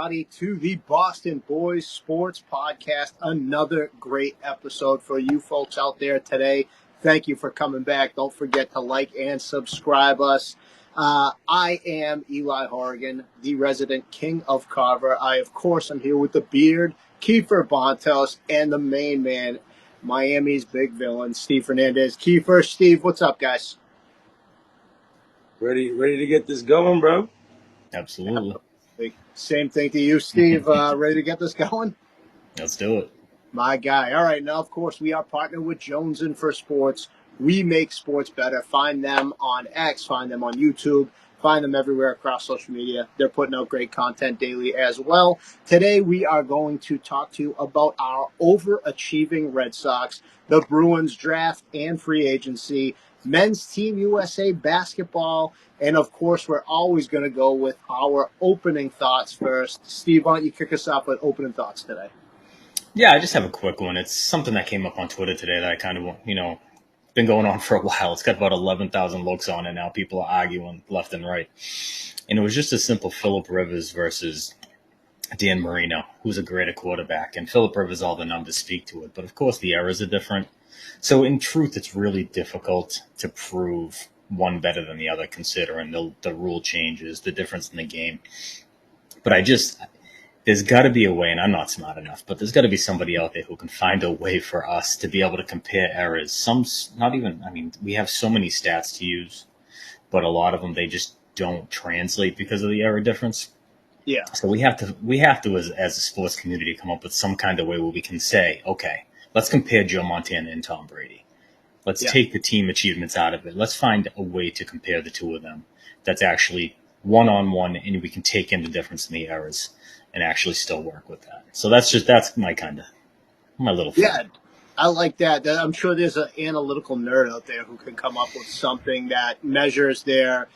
everybody, to the Boston Boys Sports Podcast. Another great episode for you folks out there today. Thank you for coming back. Don't forget to like and subscribe us. I am Eli Horrigan, the resident king of Carver. Of course, am here with the beard, Kiefer Bontos, and the main man, Miami's big villain, Steve Fernandez. Kiefer, Steve, what's up, guys? Ready to get this going, bro? Absolutely. Same thing to you, Steve. Ready to get this going? Let's do it. My guy. All right. Now, of course, we are partnered with Jones and for Sports. We make sports better. Find them on X, find them on YouTube, find them everywhere across social media. They're putting out great content daily as well. Today, we are going to talk to you about our overachieving Red Sox, the Bruins draft and free agency, men's Team USA basketball, and of course, we're always going to go with our opening thoughts first. Steve, why don't you kick us off with opening thoughts today? Yeah, I just have a quick one. It's something that came up on Twitter today that I kind of, been going on for a while. It's got about 11,000 looks on it now. People are arguing left and right. And it was just a simple Phillip Rivers versus Dan Marino, who's a greater quarterback. And Phillip Rivers, all the numbers speak to it. But of course, the errors are different. So in truth, it's really difficult to prove one better than the other, considering the rule changes, the difference in the game. But there's got to be a way, and I'm not smart enough, but there's got to be somebody out there who can find a way for us to be able to compare errors. We have so many stats to use, but a lot of them, they just don't translate because of the error difference. Yeah. So we have to, as a sports community, come up with some kind of way where we can say, okay, let's compare Joe Montana and Tom Brady. Let's take the team achievements out of it. Let's find a way to compare the two of them that's actually one-on-one, and we can take in the difference in the errors and actually still work with that. So that's my little thing. Yeah, I like that. I'm sure there's an analytical nerd out there who can come up with something that measures their,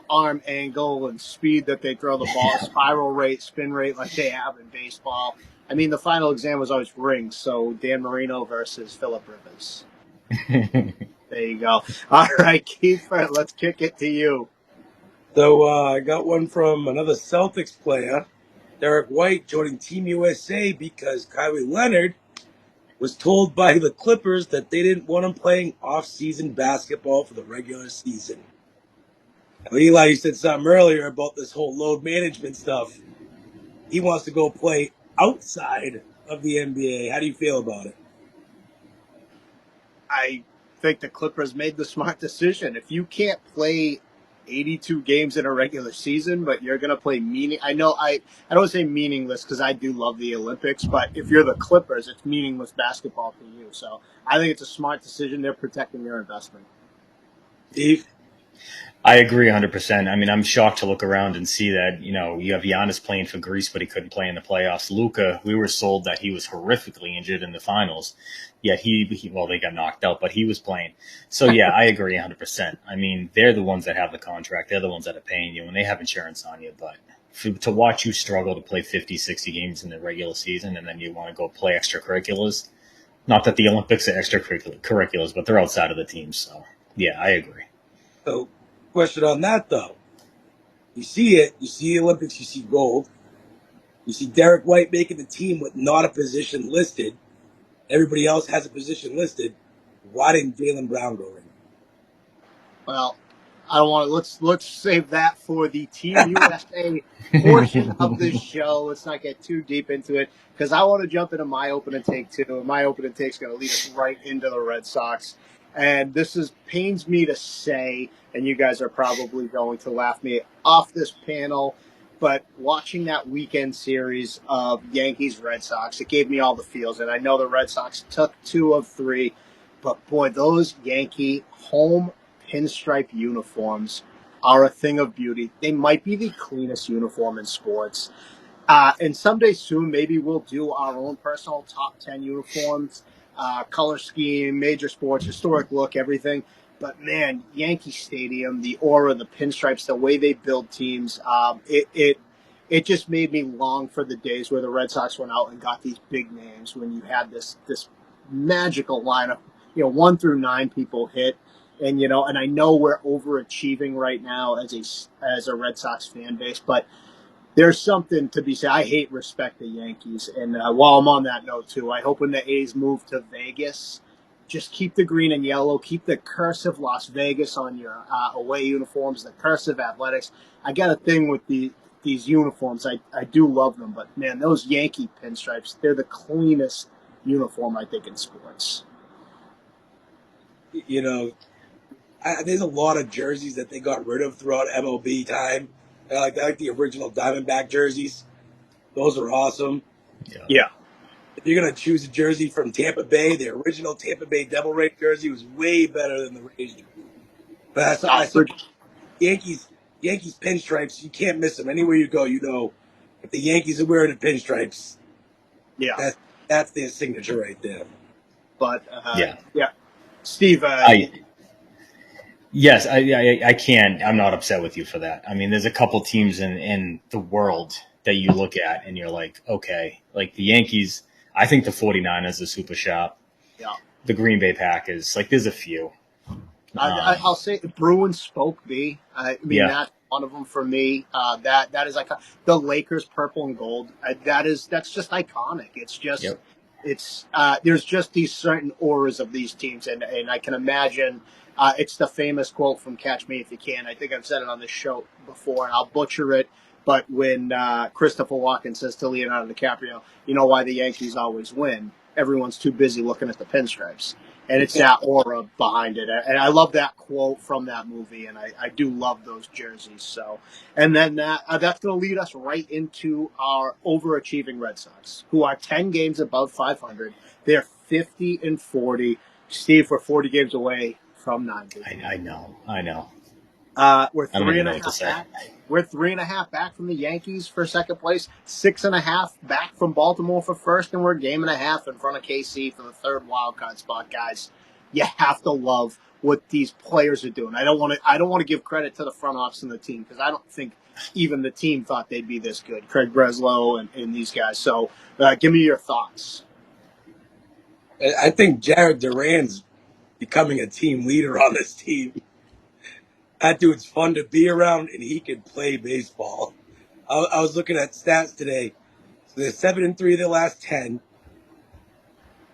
arm angle and speed that they throw the ball, spiral rate, spin rate like they have in baseball. I mean, the final exam was always rings, so Dan Marino versus Phillip Rivers. There you go. All right, Kiefer, let's kick it to you. So I got one from another Celtics player, Derek White, joining Team USA because Kawhi Leonard was told by the Clippers that they didn't want him playing off-season basketball for the regular season. Now, Eli, you said something earlier about this whole load management stuff. He wants to go play outside of the NBA. How do you feel about it? I think the Clippers made the smart decision. If you can't play 82 games in a regular season, but you're going to play I don't say meaningless because I do love the Olympics, but if you're the Clippers, it's meaningless basketball for you. So I think it's a smart decision. They're protecting their investment. Steve? I agree 100%. I mean, I'm shocked to look around and see that, you have Giannis playing for Greece, but he couldn't play in the playoffs. Luka, we were sold that he was horrifically injured in the finals, yet they got knocked out, but he was playing. So, yeah, I agree 100%. I mean, they're the ones that have the contract. They're the ones that are paying you, and they have insurance on you. But to watch you struggle to play 50, 60 games in the regular season, and then you want to go play extracurriculars, not that the Olympics are extracurriculars, but they're outside of the team. So, yeah, I agree. So, question on that, though. You see it. You see the Olympics. You see gold. You see Derek White making the team with not a position listed. Everybody else has a position listed. Why didn't Jaylen Brown go in? Well, I don't want to. Let's save that for the Team USA portion of this show. Let's not get too deep into it because I want to jump into my opening take too. My opening take is going to lead us right into the Red Sox. And pains me to say, and you guys are probably going to laugh me off this panel, but watching that weekend series of Yankees-Red Sox, it gave me all the feels. And I know the Red Sox took 2 of 3, but boy, those Yankee home pinstripe uniforms are a thing of beauty. They might be the cleanest uniform in sports. And someday soon, maybe we'll do our own personal top 10 uniforms. Color scheme, major sports, historic look, everything. But man, Yankee Stadium, the aura, the pinstripes, the way they build teams, it just made me long for the days where the Red Sox went out and got these big names when you had this magical lineup, 1 through 9 people hit. And I know we're overachieving right now as a Red Sox fan base, but there's something to be said. I hate respect the Yankees, and while I'm on that note too, I hope when the A's move to Vegas, just keep the green and yellow, keep the cursive Las Vegas on your away uniforms, the cursive Athletics. I got a thing with these uniforms. I do love them, but man, those Yankee pinstripes, they're the cleanest uniform I think in sports. You know, there's a lot of jerseys that they got rid of throughout MLB time. I like the original Diamondback jerseys. Those are awesome. Yeah. If you're gonna choose a jersey from Tampa Bay, the original Tampa Bay Devil Rays jersey was way better than the Rays jersey. But I saw Yankees pinstripes. You can't miss them anywhere you go. You know, if the Yankees are wearing the pinstripes, Yeah. that's their signature right there. But Yeah. Steve. Yes, I can't. I'm not upset with you for that. I mean, there's a couple teams in the world that you look at and you're like, okay, like the Yankees. I think the 49ers are super sharp. Yeah. The Green Bay Packers, like there's a few. I'll say the Bruins spoke me. I mean, that's one of them for me. That is like the Lakers purple and gold. That's just iconic. It's just it's there's just these certain auras of these teams, and I can imagine. It's the famous quote from Catch Me If You Can. I think I've said it on this show before, and I'll butcher it. But when Christopher Walken says to Leonardo DiCaprio, "You know why the Yankees always win? Everyone's too busy looking at the pinstripes." And it's that aura behind it. And I love that quote from that movie, and I do love those jerseys. So, and then that's going to lead us right into our overachieving Red Sox, who are 10 games above 500. They're 50-40. Steve, we're 40 games away from 90. I know. We're I don't three even and know a what to half say. back. We're 3.5 back from the Yankees for second place, 6.5 back from Baltimore for first, and we're a game and a half in front of KC for the third wild card spot, guys. You have to love what these players are doing. I don't want to give credit to the front office and the team because I don't think even the team thought they'd be this good. Craig Breslow and these guys. So, give me your thoughts. I think Jared Duran's becoming a team leader on this team. That dude's fun to be around, and he can play baseball. I was looking at stats today. So they're 7-3 their last 10.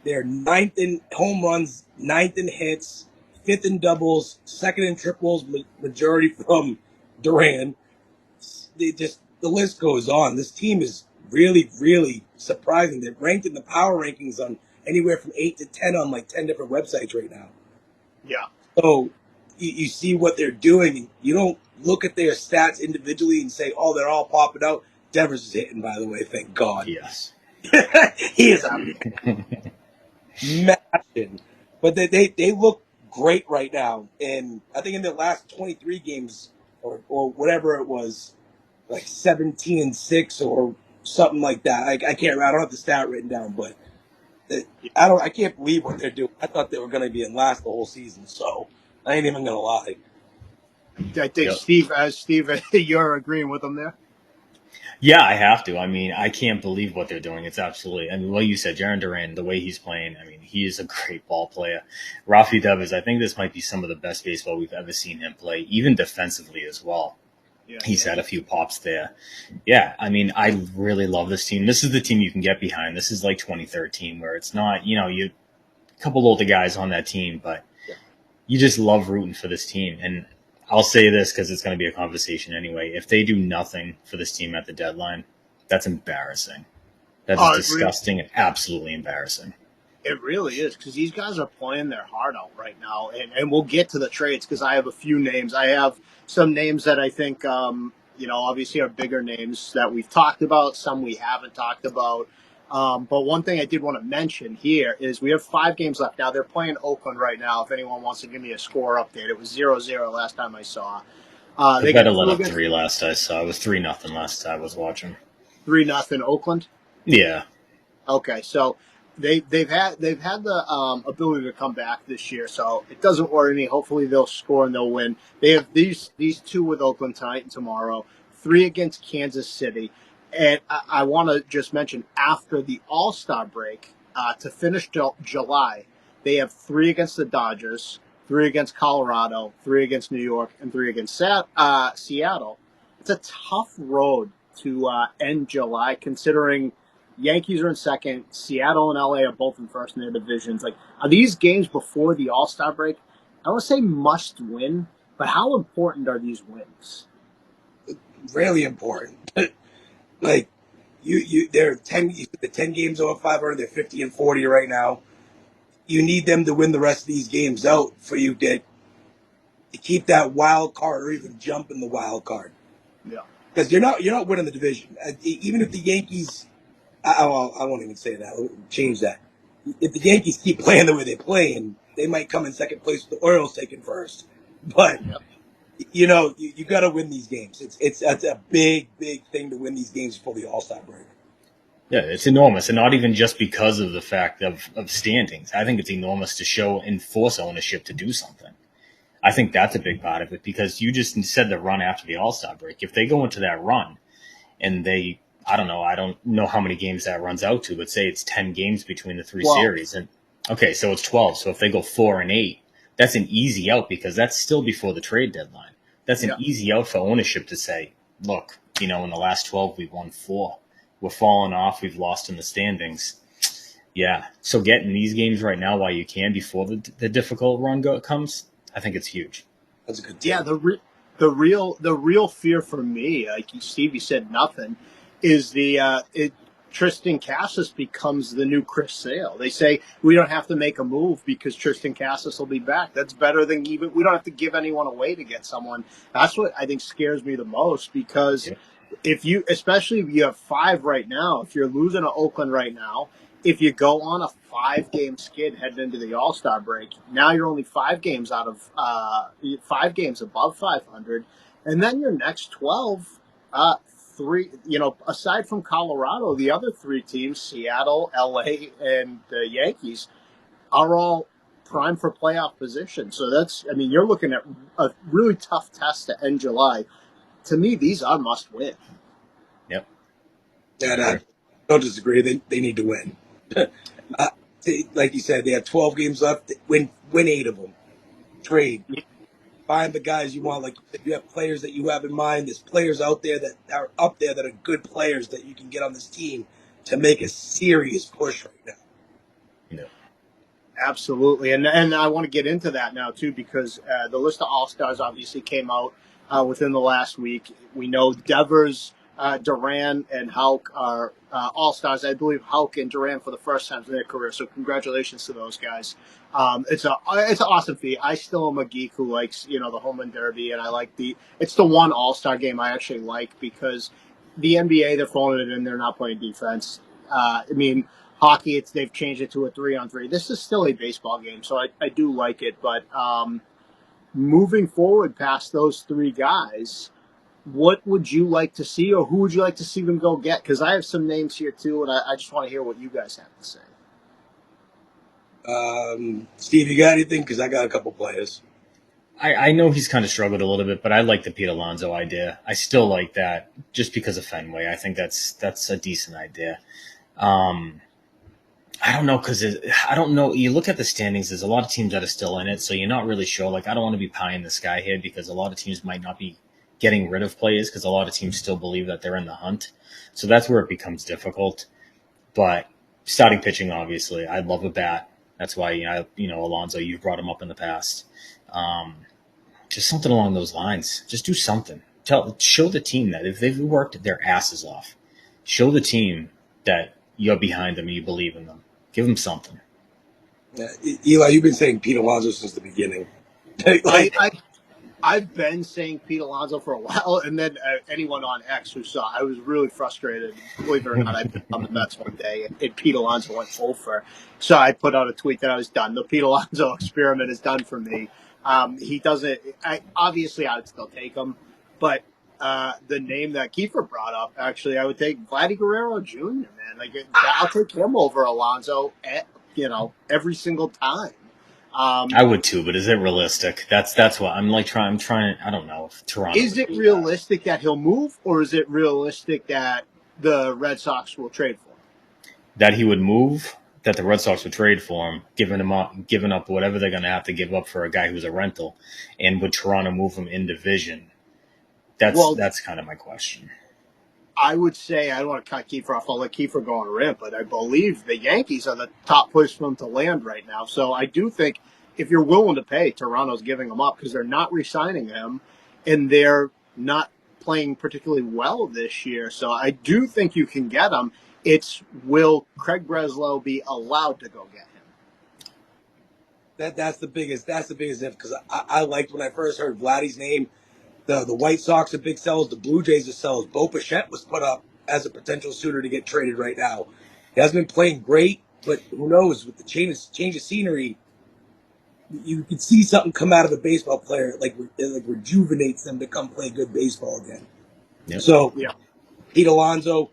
They're 9th in home runs, 9th in hits, 5th in doubles, 2nd in triples, majority from Duran. The list goes on. This team is really, really surprising. They're ranked in the power rankings on anywhere from 8 to 10 on like 10 different websites right now. Yeah. So you see what they're doing. You don't look at their stats individually and say, oh, they're all popping out. Devers is hitting, by the way, thank God. Yes. He is smashing. But they look great right now. And I think in their last 23 games or whatever it was, like 17-6 or something like that. I can't. I don't have the stat written down, but I can't believe what they're doing. I thought they were going to be in last the whole season, so I ain't even going to lie. I think Steve, you're agreeing with them there. Yeah, I have to. I mean, I can't believe what they're doing. It's absolutely. I mean, what you said, Jaron Duran, the way he's playing. I mean, he is a great ball player. Rafi Devers, I think this might be some of the best baseball we've ever seen him play, even defensively as well. Yeah, he's had a few pops there. Yeah, I mean, I really love this team. This is the team you can get behind. This is like 2013, where it's not, you a couple older guys on that team, but you just love rooting for this team. And I'll say this because it's going to be a conversation anyway. If they do nothing for this team at the deadline, that's embarrassing. That is disgusting and absolutely embarrassing. It really is because these guys are playing their heart out right now. And we'll get to the trades because I have a few names. I have some names that I think, obviously are bigger names that we've talked about, some we haven't talked about. But one thing I did want to mention here is we have 5 games left. Now, they're playing Oakland right now. If anyone wants to give me a score update, it was 0-0 last time I saw. They better let up 3 last I saw. It was 3-0 last I was watching. 3-0 Oakland? Yeah. Okay, so they've had the ability to come back this year, so it doesn't worry me. Hopefully they'll score and they'll win. They have these 2 with Oakland tonight and tomorrow, 3 against Kansas City. And I want to just mention after the All-Star break, to finish July, they have 3 against the Dodgers, 3 against Colorado, 3 against New York, and 3 against Seattle. It's a tough road to end July, considering Yankees are in second, Seattle and LA are both in first in their divisions. Like, are these games before the All-Star break? I don't want to say must win, but how important are these wins? Really important. Like they're 10 games over 500. They're 50-40 right now. You need them to win the rest of these games out for you to keep that wild card or even jump in the wild card. Yeah, because you're not winning the division. Even if the Yankees, I won't even say that. I'll change that. If the Yankees keep playing the way they're playing, they might come in second place with the Orioles taking first. But you got to win these games. It's a big thing to win these games before the All-Star break. Yeah, it's enormous, and not even just because of the fact of standings. I think it's enormous to show and force ownership to do something. I think that's a big part of it, because you just said the run after the All-Star break. If they go into that run and I don't know how many games that runs out to, but say it's 10 games between the three series. And okay, so it's 12. So if they go 4-8, that's an easy out, because that's still before the trade deadline. That's an easy out for ownership to say, look, in the last 12, we've won 4. We're falling off. We've lost in the standings. Yeah. So getting these games right now while you can before the difficult run comes, I think it's huge. That's a good team. Yeah, the real fear for me, like Stevie said, nothing, is Tristan Casas becomes the new Chris Sale. They say we don't have to make a move because Tristan Casas will be back. That's better than we don't have to give anyone away to get someone. That's what I think scares me the most, because especially if you have 5 right now, if you're losing to Oakland right now, if you go on a 5-game skid heading into the All-Star break, now you're only 5 games out of 5 games above 500, and then your next 12, 3, aside from Colorado, the other 3 teams, Seattle, LA, and the Yankees, are all prime for playoff position. So you're looking at a really tough test to end July. To me, these are must win. Yep. Yeah, I don't disagree. They need to win. Like you said, they have 12 games left. Win 8 of them. Trade. Find the guys you want. Like you said, you have players that you have in mind. There's players out there that are up there that are good players that you can get on this team to make a serious push right now. Absolutely, and I want to get into that now too, because the list of All-Stars obviously came out within the last week. We know Devers, Duran, and Houck are All-Stars. I believe Houck and Duran for the first time in their career, so congratulations to those guys. It's an awesome feat. I still am a geek who likes the home run derby, and I like it's the one All-Star game I actually like, because the NBA, they're throwing it in, they're not playing defense. Hockey, they've changed it to a 3-on-3. This is still a baseball game, so I do like it. But moving forward past those 3 guys, what would you like to see, or who would you like to see them go get? Because I have some names here too, and I just want to hear what you guys have to say. Steve, you got anything? Because I got a couple players. I know he's kind of struggled a little bit, but I like the Pete Alonso idea. I still like that just because of Fenway. I think that's a decent idea. I don't know, because I don't know. You look at the standings, there's a lot of teams that are still in it, so you're not really sure. Like, I don't want to be pie in the sky here, because a lot of teams might not be getting rid of players, because a lot of teams still believe that they're in the hunt. So that's where it becomes difficult. But starting pitching, obviously, I'd love a bat. That's why, Alonso, you've brought him up in the past. Just something along those lines. Just do something. Show the team that if they've worked their asses off, show the team that you're behind them and you believe in them. Give them something. Eli, you've been saying Pete Alonso since the beginning. I've been saying Pete Alonso for a while, and then anyone on X who saw, I was really frustrated. Believe it or not, I picked on the Mets one day, and Pete Alonso went over. So I put out a tweet that I was done. The Pete Alonso experiment is done for me. He doesn't. Obviously, I would still take him, but the name that Kiefer brought up, actually, I would take Vladdy Guerrero Jr. Man, I'll take him over Alonso every single time. I would too, but is it realistic? That's what I'm like. I'm trying. I don't know if Toronto. Is it realistic that he'll move, or is it realistic that the Red Sox will trade for him? That he would move. That the Red Sox would trade for him, giving up whatever they're going to have to give up for a guy who's a rental, and would Toronto move him in division? That's kind of my question. I would say, I don't want to cut Kiefer off. I'll let Kiefer go on a rant, but I believe the Yankees are the top place for him to land right now. So I do think if you're willing to pay, Toronto's giving him up because they're not re-signing him and they're not playing particularly well this year. So I do think you can get him. It's will Craig Breslow be allowed to go get him? That's the biggest if, because I liked when I first heard Vladdy's name. The White Sox are big sellers. The Blue Jays are sellers. Bo Bichette was put up as a potential suitor to get traded right now. He hasn't been playing great, but who knows? With the change of scenery, you could see something come out of a baseball player, like rejuvenates them to come play good baseball again. Yep. So, Yeah. Pete Alonso,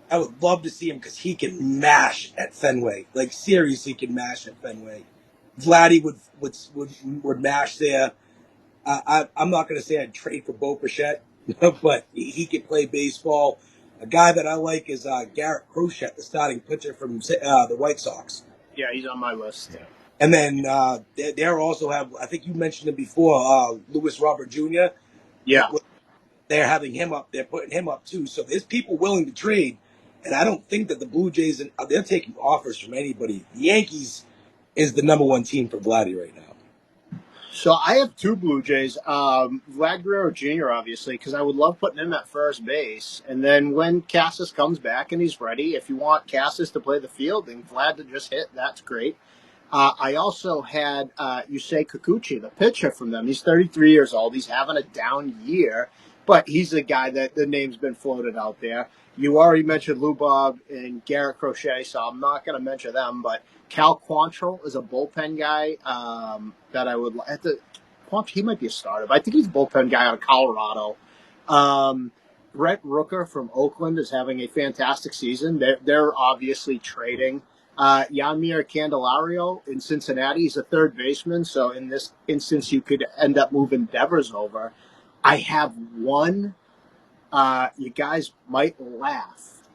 I would love to see him because he can mash at Fenway. Like, seriously, can mash at Fenway. Vladdy would mash there. I'm not going to say I'd trade for Bo Bichette, but he can play baseball. A guy that I like is Garrett Crochet, the starting pitcher from the White Sox. Yeah, he's on my list. Yeah. And then they also have, I think you mentioned him before, Luis Robert Jr. Yeah. They're having him up. They're putting him up too. So there's people willing to trade. And I don't think that the Blue Jays, they're taking offers from anybody. The Yankees is the number one team for Vladdy right now. So I have two Blue Jays, Vlad Guerrero Jr. obviously, because I would love putting him at first base. And then when Cassis comes back and he's ready, if you want Cassis to play the field and Vlad to just hit, that's great. I also had Yusei Kikuchi, the pitcher from them. He's 33 years old. He's having a down year, but he's a guy that the name's been floated out there. You already mentioned Lubov and Garrett Crochet, so I'm not going to mention them, but Cal Quantrill is a bullpen guy that I would like. He might be a starter, but I think he's a bullpen guy out of Colorado. Brett Rooker from Oakland is having a fantastic season. They're obviously trading. Yanmir Candelario in Cincinnati, he's a third baseman, so in this instance, you could end up moving Devers over. I have one. You guys might laugh.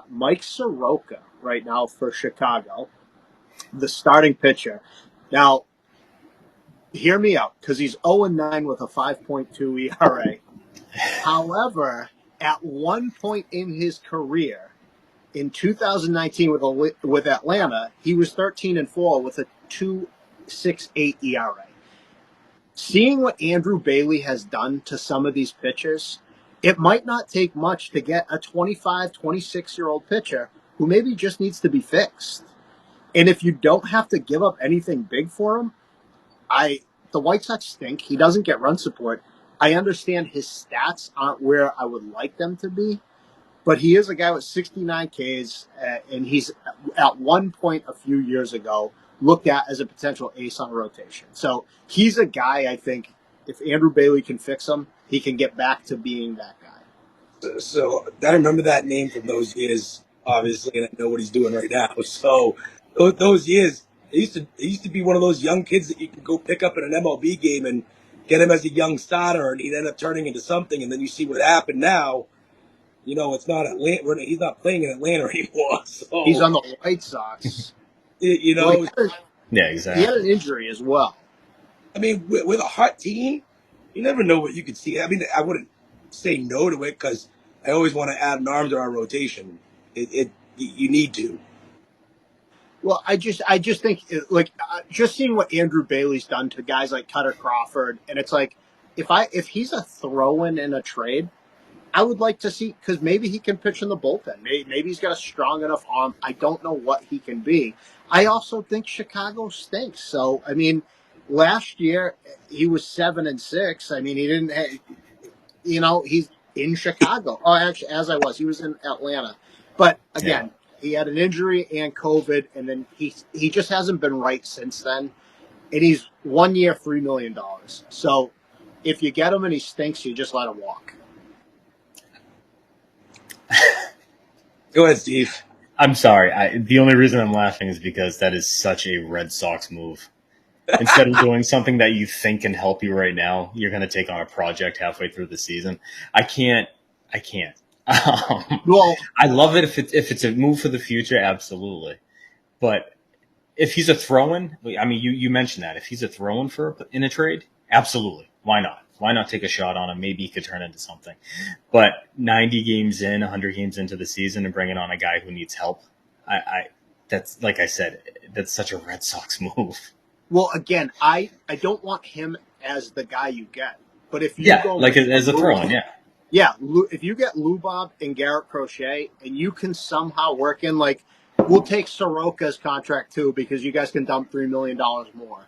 Mike Soroka right now for Chicago, the starting pitcher. Now, hear me out, because he's 0-9 with a 5.2 ERA. However, at one point in his career, in 2019 with Atlanta, he was 13-4 with a 2.68 ERA. Seeing what Andrew Bailey has done to some of these pitchers, it might not take much to get a 25, 26-year-old pitcher who maybe just needs to be fixed. And if you don't have to give up anything big for him, the White Sox stink. He doesn't get run support. I understand his stats aren't where I would like them to be, but he is a guy with 69 Ks, and he's at one point a few years ago looked at as a potential ace on rotation. So he's a guy, I think, if Andrew Bailey can fix him, he can get back to being that guy. So I remember that name from those years, obviously, and I know what he's doing right now. So those years, he used to be one of those young kids that you can go pick up in an MLB game and get him as a young starter, and he'd end up turning into something. And then you see what happened now. You know, it's not Atlanta. He's not playing in Atlanta anymore. So He's on the White Sox. you know, Yeah, exactly. He had an injury as well. I mean, with a hot team, you never know what you could see. I mean, I wouldn't say no to it because I always want to add an arm to our rotation. You need to. Well, I just think just seeing what Andrew Bailey's done to guys like Cutter Crawford, and it's like if he's a throw-in in a trade, I would like to see, because maybe he can pitch in the bullpen. Maybe he's got a strong enough arm. I don't know what he can be. I also think Chicago stinks. So I mean, last year he was 7-6. I mean, he didn't. He's in Chicago. Oh, actually, he was in Atlanta. But again, he had an injury and COVID, and then he just hasn't been right since then. And he's 1 year, $3 million. So if you get him and he stinks, you just let him walk. Go ahead, Steve. I'm sorry. The only reason I'm laughing is because that is such a Red Sox move. Instead of doing something that you think can help you right now, you're going to take on a project halfway through the season. I can't. Well, I love it if it's a move for the future, absolutely. But if he's a throw-in, I mean, you mentioned that. If he's a throw-in in a trade, absolutely. Why not? Why not take a shot on him? Maybe he could turn into something. But 90 games in, 100 games into the season, and bringing on a guy who needs help, that's, like I said, that's such a Red Sox move. Well, again, I don't want him as the guy you get. But if you go like as a throw-in, yeah, if you get Lubob and Garrett Crochet, and you can somehow work in, like, we'll take Soroka's contract too, because you guys can dump $3 million more.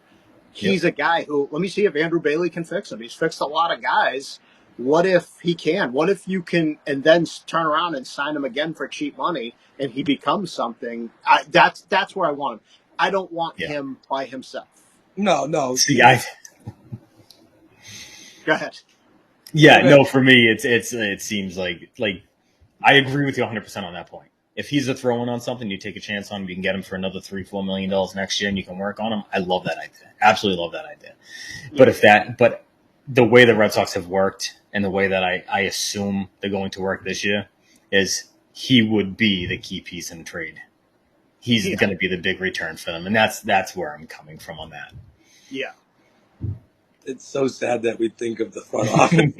He's a guy who, let me see if Andrew Bailey can fix him. He's fixed a lot of guys. What if he can? What if you can, and then turn around and sign him again for cheap money, and he becomes something? That's where I want him. I don't want him by himself. No. See, Go ahead. Yeah, no, for me, it seems like I agree with you 100% on that point. If he's a throw-in on something, you take a chance on him, you can get him for another $3-4 million next year, and you can work on him. I love that idea. Absolutely love that idea. Yeah. But the way the Red Sox have worked, and the way that I assume they're going to work this year, is he would be the key piece in the trade. He's going to be the big return for them, and that's where I'm coming from on that. Yeah. It's so sad that we think of the front office.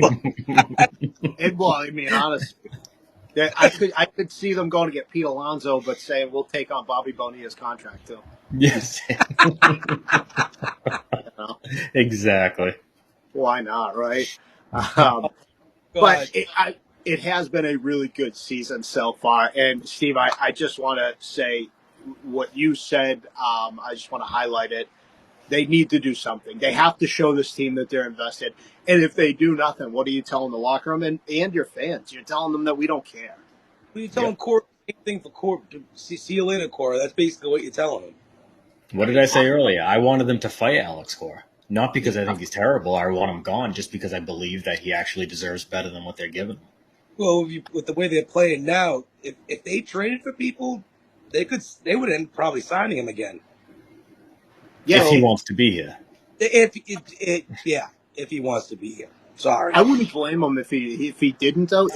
Well, I mean, honestly, I could see them going to get Pete Alonso, but saying we'll take on Bobby Bonilla's contract too. Yes. Exactly. Why not, right? But it has been a really good season so far. And Steve, I just want to say what you said. I just want to highlight it. They need to do something. They have to show this team that they're invested. And if they do nothing, what are you telling the locker room and your fans? You're telling them that we don't care. What are you telling Cora? Same thing for Cora. See you later, Cora. That's basically what you're telling them. What did I say earlier? I wanted them to fight Alex Cora. Not because I think he's terrible. I want him gone just because I believe that he actually deserves better than what they're giving him. Well, with the way they're playing now, if they traded for people, they would end up probably signing him again. Yeah, if he wants to be here. If he wants to be here. Sorry. I wouldn't blame him if he didn't, though.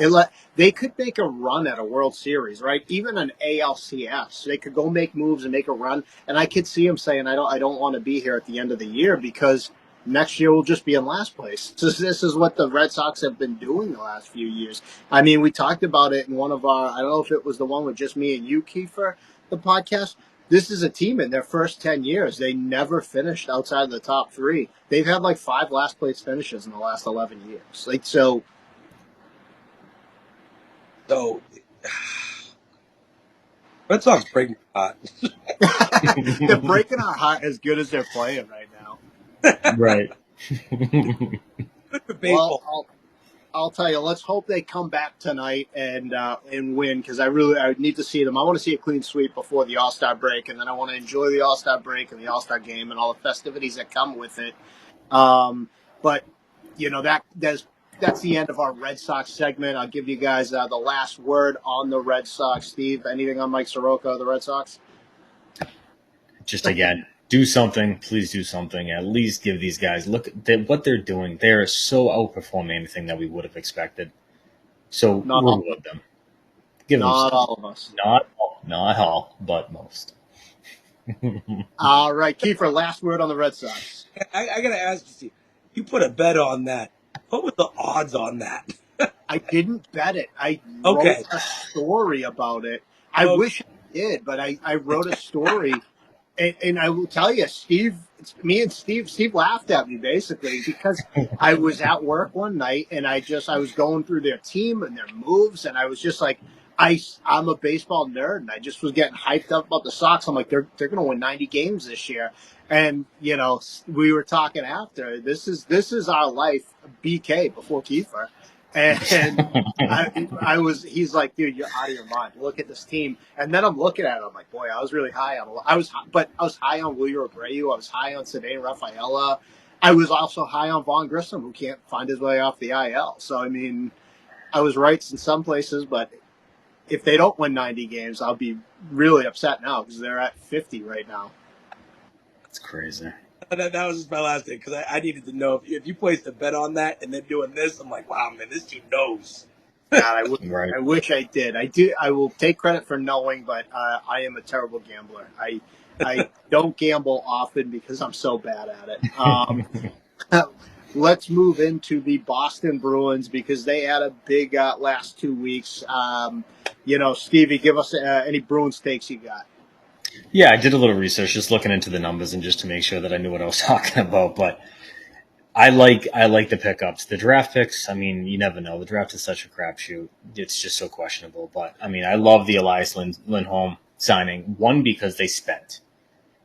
They could make a run at a World Series, right? Even an ALCS. They could go make moves and make a run. And I could see him saying, I don't want to be here at the end of the year because next year we'll just be in last place. So this is what the Red Sox have been doing the last few years. I mean, we talked about it in one of our, I don't know if it was the one with just me and you, Kiefer, the podcast. This is a team in their first 10 years. They never finished outside the top 3. They've had like 5 last place finishes in the last 11 years. Red Sox breaking our heart. They're breaking our heart as good as they're playing right now. Right. Good for baseball. Well, I'll tell you, let's hope they come back tonight and win because I need to see them. I want to see a clean sweep before the All-Star break, and then I want to enjoy the All-Star break and the All-Star game and all the festivities that come with it. But, you know, that's the end of our Red Sox segment. I'll give you guys the last word on the Red Sox. Steve, anything on Mike Soroka of the Red Sox? Just again, do something. Please do something. At least give these guys look at what they're doing. They're so outperforming anything that we would have expected. So reward them. Give them not all of us. Not all, but most. All right, Kiefer, last word on the Red Sox. I got to ask you, Steve, you put a bet on that. What were the odds on that? I didn't bet it. I wrote a story about it. I wish I did, but I wrote a story. And I will tell you, Steve laughed at me basically because I was at work one night and I was going through their team and their moves and I was just like, I'm a baseball nerd and I just was getting hyped up about the Sox. I'm like, they're going to win 90 games this year. And, you know, we were talking after, this is our life, BK before Kiefer. And he's like, dude, you're out of your mind. Look at this team. And then I'm looking at it. I'm like, boy, I was really high on, I was high on Wilyer Abreu. I was high on Ceddanne Rafaela. I was also high on Vaughn Grissom, who can't find his way off the IL. So, I mean, I was right in some places, but if they don't win 90 games, I'll be really upset now because they're at 50 right now. That's crazy. That was just my last thing because I needed to know if you placed a bet on that and then doing this. I'm like, wow, man, this team knows. God, I wish I did. I will take credit for knowing, but I am a terrible gambler. I don't gamble often because I'm so bad at it. let's move into the Boston Bruins because they had a big last 2 weeks. Stevie, give us any Bruins takes you got. Yeah, I did a little research, just looking into the numbers and just to make sure that I knew what I was talking about. But I like the pickups. The draft picks, I mean, you never know. The draft is such a crapshoot. It's just so questionable. But I mean, I love the Elias Lindholm signing. One, because they spent.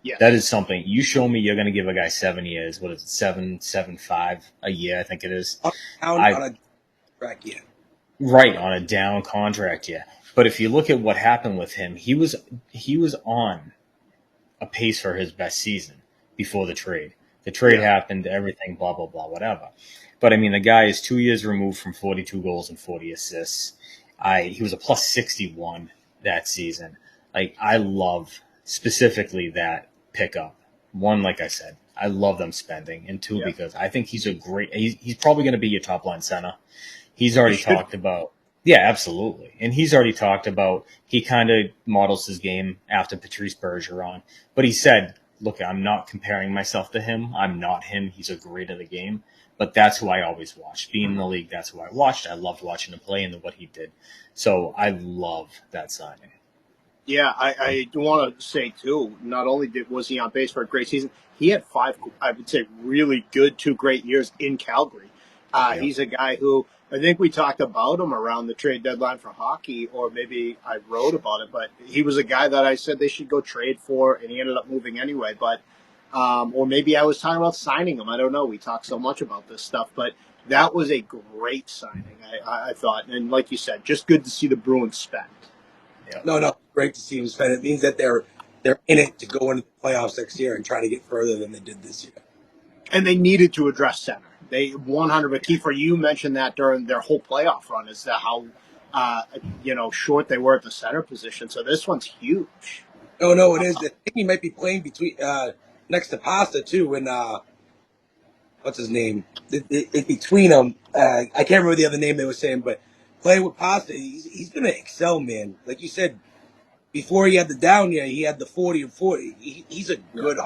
Yeah. That is something. You show me you're going to give a guy 7 years. What is it? 7.75 a year, I think it is. On a track, yeah. Right, on a down contract, yeah. But if you look at what happened with him, he was on a pace for his best season before the trade. The trade happened, everything, blah, blah, blah, whatever. But, I mean, the guy is 2 years removed from 42 goals and 40 assists. He was a plus 61 that season. Like, I love specifically that pickup. One, like I said, I love them spending. And two, because I think he's he's probably going to be your top line center. He's already talked about, absolutely. And he's already talked about, he kind of models his game after Patrice Bergeron. But he said, look, I'm not comparing myself to him. I'm not him. He's a great at the game. But that's who I always watched. Being in the league, that's who I watched. I loved watching him play and what he did. So I love that signing. Yeah, I do want to say, too, not only was he on base for a great season, he had 5, I would say, really good 2 great years in Calgary. He's a guy who, I think we talked about him around the trade deadline for hockey, or maybe I wrote about it, but he was a guy that I said they should go trade for, and he ended up moving anyway. But or maybe I was talking about signing him. I don't know. We talk so much about this stuff, but that was a great signing, I thought. And like you said, just good to see the Bruins spend. Yeah. No, great to see them spend. It means that they're in it to go into the playoffs next year and try to get further than they did this year. And they needed to address center. They 100. But Kiefer, you mentioned that during their whole playoff run is that how short they were at the center position. So this one's huge. No, it is. I think he might be playing between next to Pasta too. And what's his name? It between them, I can't remember the other name they were saying, but playing with Pasta, he's going to excel, man. Like you said, before he had the down year, he had the 40 and 40. He's a good.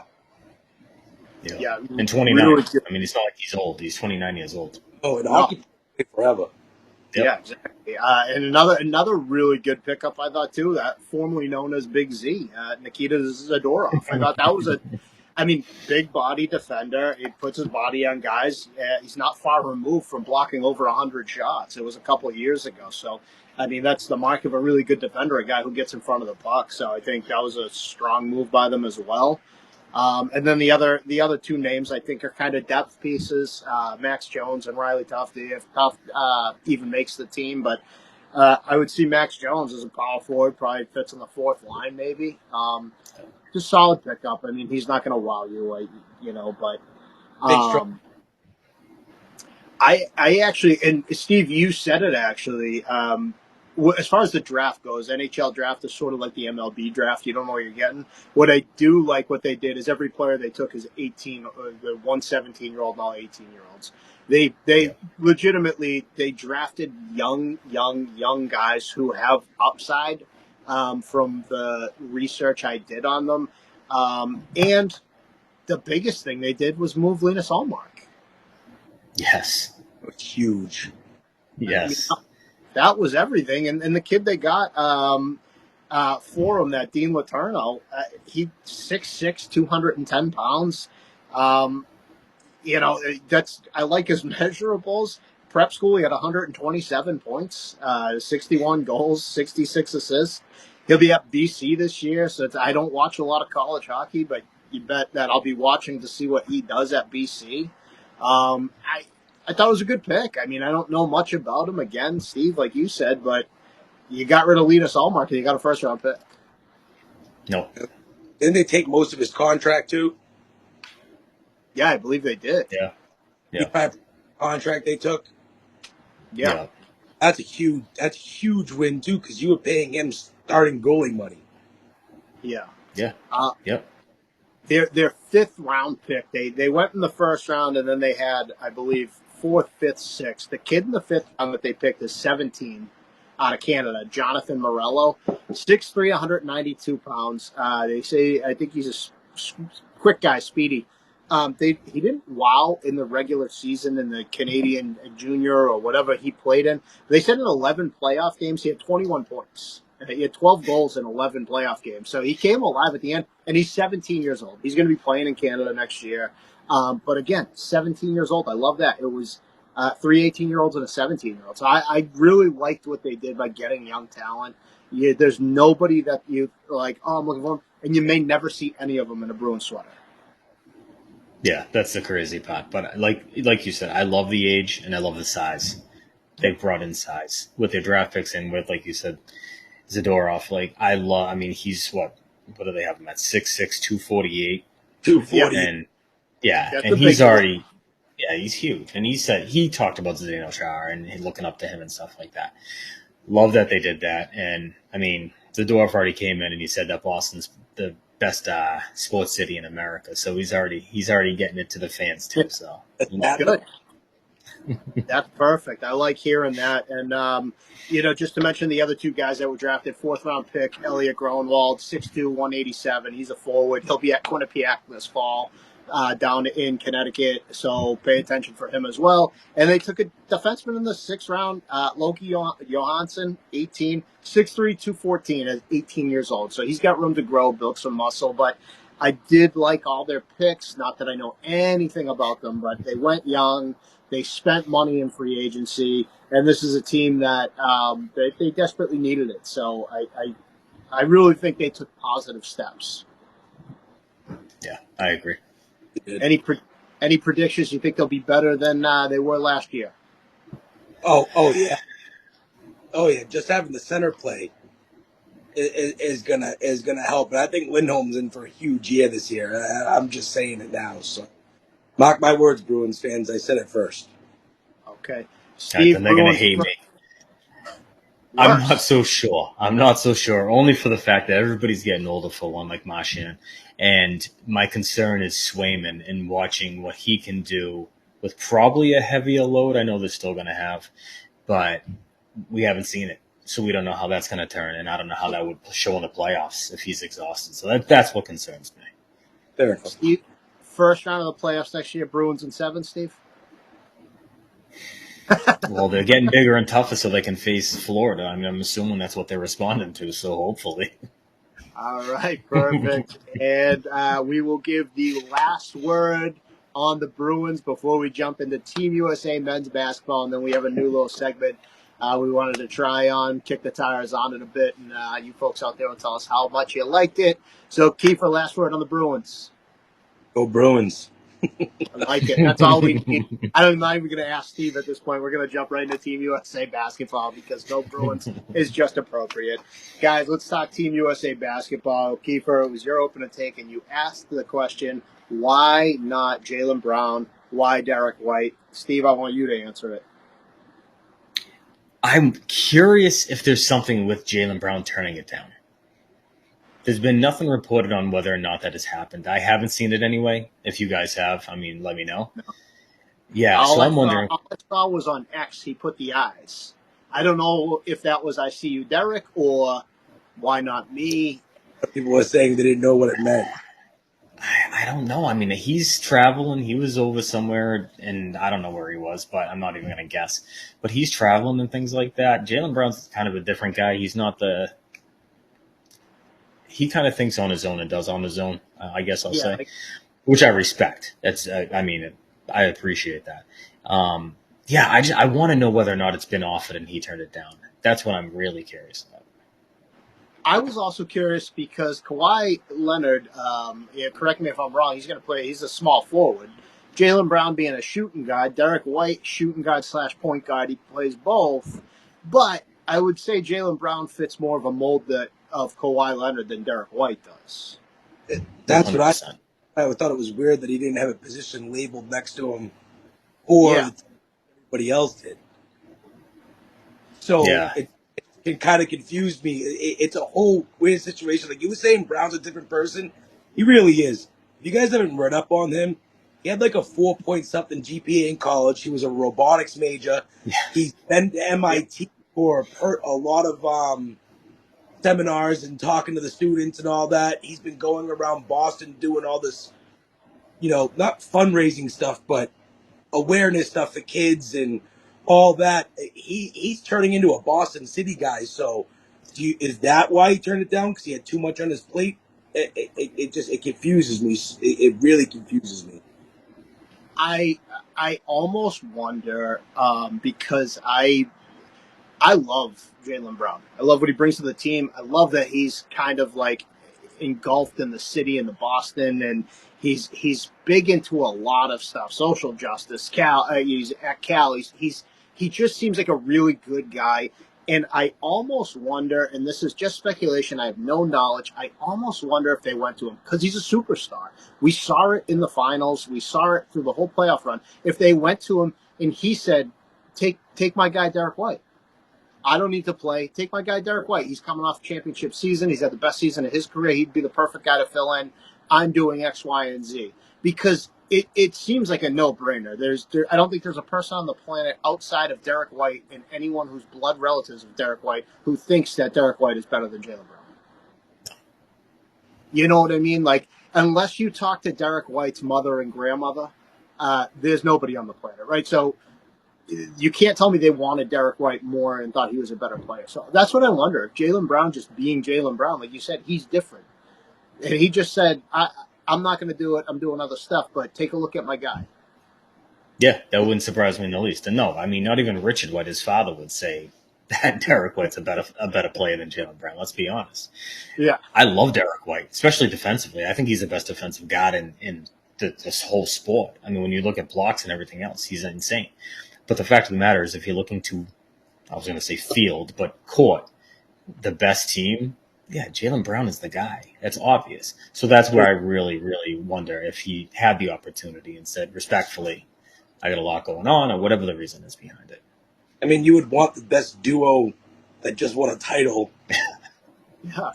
Yeah. And 29. Really, I mean, it's not like he's old. He's 29 years old. Oh, and hockey forever. Yep. Yeah, exactly. And another really good pickup, I thought, too, that formerly known as Big Z, Nikita Zadorov. I thought that was big body defender. He puts his body on guys. He's not far removed from blocking over 100 shots. It was a couple of years ago. So, I mean, that's the mark of a really good defender, a guy who gets in front of the puck. So I think that was a strong move by them as well. And then the other 2 names I think are kind of depth pieces, Max Jones and Riley Tufte, if Tufte even makes the team. But I would see Max Jones as a power forward, probably fits on the 4th line maybe. Just solid pickup. I mean, he's not going to wow you, but I actually, and Steve, you said it actually, as far as the draft goes, NHL draft is sort of like the MLB draft. You don't know what you're getting. What I do like what they did is every player they took is 18, the 17-year-old and all 18-year-olds. They legitimately, they drafted young guys who have upside from the research I did on them. And the biggest thing they did was move Linus Ullmark. Yes. Huge. Yes. I mean, that was everything. And the kid they got for him, that Dean Letourneau, he 6'6", 210 pounds. I like his measurables. Prep school, he had 127 points, 61 goals, 66 assists. He'll be at BC this year, so I don't watch a lot of college hockey, but you bet that I'll be watching to see what he does at BC. I thought it was a good pick. I mean, I don't know much about him, again, Steve, like you said, but you got rid of Linus Ullmark and you got a first-round pick. No. Didn't they take most of his contract, too? Yeah, I believe they did. Yeah. Contract they took? Yeah. That's a huge win, too, because you were paying him starting goalie money. Yeah. Yeah. Yep. Their 5th round pick, they went in the first round, and then they had, I believe, 4th, 5th, 6th. The kid in the 5th round that they picked is 17 out of Canada, Jonathan Morello, 6'3", 192 pounds. They say, I think he's a quick guy, speedy. He didn't wow in the regular season in the Canadian Junior or whatever he played in. They said in 11 playoff games he had 21 points. He had 12 goals in 11 playoff games. So he came alive at the end, and he's 17 years old. He's going to be playing in Canada next year. But again, 17 years old. I love that. It was three 18-year-olds and a 17-year-old. So I really liked what they did by getting young talent. There's nobody that you like, oh, I'm looking for him, and you may never see any of them in a Bruins sweater. Yeah, that's the crazy part. But like you said, I love the age and I love the size. They've brought in size with their draft picks and with, like you said, Zadorov. Like I mean, he's what do they have him at 6'6", 248? 240. And yeah, That's and a he's big already he's huge. And he talked about Zdeno Chara and looking up to him and stuff like that. Love that they did that. And I mean, Zadorov already came in and he said that Boston's the best sports city in America. So he's already getting it to the fans too. So good. That's perfect. I like hearing that. And, just to mention the other two guys that were drafted, fourth-round pick, Elliot Groenwald, 6'2", 187. He's a forward. He'll be at Quinnipiac this fall down in Connecticut, so pay attention for him as well. And they took a defenseman in the sixth round, Loki Johansson, 18, 6'3", 214, at 18 years old. So he's got room to grow, build some muscle. But I did like all their picks. Not that I know anything about them, but they went young. They spent money in free agency, and this is a team that they desperately needed it. So I really think they took positive steps. yeah, I agree. Any predictions? You think they'll be better than they were last year? Oh yeah. Just having the center play is gonna help. And I think Lindholm's in for a huge year this year. I'm just saying it now. So mark my words, Bruins fans. I said it first. Okay, Steve, then they're going to hate me. I'm not so sure. Only for the fact that everybody's getting older for one, like Marchand. And my concern is Swayman and watching what he can do with probably a heavier load. I know they're still going to have, but we haven't seen it. So we don't know how that's going to turn. And I don't know how that would show in the playoffs if he's exhausted. So that's what concerns me. Fair enough. Steve, first round of the playoffs next year, Bruins in 7, Steve? Well, they're getting bigger and tougher so they can face Florida. I mean, I'm assuming that's what they're responding to, so hopefully. All right, perfect. And we will give the last word on the Bruins before we jump into Team USA men's basketball, and then we have a new little segment we wanted to try on, kick the tires on it a bit, and you folks out there will tell us how much you liked it. So, Kiefer, last word on the Bruins. Go Bruins. I like it. That's all we need. I'm not even going to ask Steve at this point. We're going to jump right into Team USA basketball because no Bruins is just appropriate. Guys, let's talk Team USA basketball. Kiefer, it was your opening take, and you asked the question, why not Jaylen Brown? Why Derek White? Steve, I want you to answer it. I'm curious if there's something with Jaylen Brown turning it down. There's been nothing reported on whether or not that has happened. I haven't seen it anyway. If you guys have, I mean, let me know. No. Yeah, so I'm wondering. All I saw was on X, he put the eyes. I don't know if that was I see you, Derek, or why not me? People were saying they didn't know what it meant. I don't know. I mean, he's traveling. He was over somewhere, and I don't know where he was, but I'm not even going to guess. But he's traveling and things like that. Jaylen Brown's kind of a different guy. He's not the... He kind of thinks on his own and does on his own, I guess I'll say, which I respect. That's, I mean, I appreciate that. I want to know whether or not it's been offered and he turned it down. That's what I'm really curious about. I was also curious because Kawhi Leonard, correct me if I'm wrong, he's going to play, he's a small forward. Jaylen Brown being a shooting guard, Derek White, shooting guard / point guard, he plays both. But I would say Jaylen Brown fits more of a mold of Kawhi Leonard than Derek White does. That's 100%. What I thought it was weird that he didn't have a position labeled next to him or everybody else did. So it kind of confused me. It's a whole weird situation. Like you were saying, Brown's a different person. He really is. If you guys haven't read up on him, he had like a 4-point-something GPA in college. He was a robotics major. Yeah. He's been to MIT for a lot of seminars and talking to the students and all that. He's been going around Boston doing all this not fundraising stuff, but awareness stuff for kids and all that. He's turning into a Boston City guy. So, is that why he turned it down? Because he had too much on his plate? It confuses me. It really confuses me. I almost wonder because I love Jaylen Brown. I love what he brings to the team. I love that he's kind of like engulfed in the city and the Boston, and he's big into a lot of stuff, social justice. He's at Cal. He just seems like a really good guy. And I almost wonder, and this is just speculation, I have no knowledge. I almost wonder if they went to him because he's a superstar. We saw it in the finals. We saw it through the whole playoff run. If they went to him and he said, "Take my guy Derek White. I don't need to play. Take my guy Derek White. He's coming off championship season. He's had the best season of his career. He'd be the perfect guy to fill in. I'm doing X, Y, and Z." Because it seems like a no-brainer. I don't think there's a person on the planet outside of Derek White and anyone who's blood relatives of Derek White who thinks that Derek White is better than Jaylen Brown. You know what I mean? Like, unless you talk to Derek White's mother and grandmother, there's nobody on the planet, right? So you can't tell me they wanted Derek White more and thought he was a better player. So that's what I wonder. If Jaylen Brown just being Jaylen Brown, like you said, he's different. And he just said, I'm not going to do it. I'm doing other stuff, but take a look at my guy. Yeah, that wouldn't surprise me in the least. And no, I mean, not even Richard White, his father, would say that Derek White's a better player than Jaylen Brown. Let's be honest. Yeah. I love Derek White, especially defensively. I think he's the best defensive guard in this whole sport. I mean, when you look at blocks and everything else, he's insane. But the fact of the matter is, if you're looking to, I was going to say field, but court, the best team, yeah, Jaylen Brown is the guy. That's obvious. So that's where I really, really wonder if he had the opportunity and said, respectfully, I got a lot going on, or whatever the reason is behind it. I mean, you would want the best duo that just won a title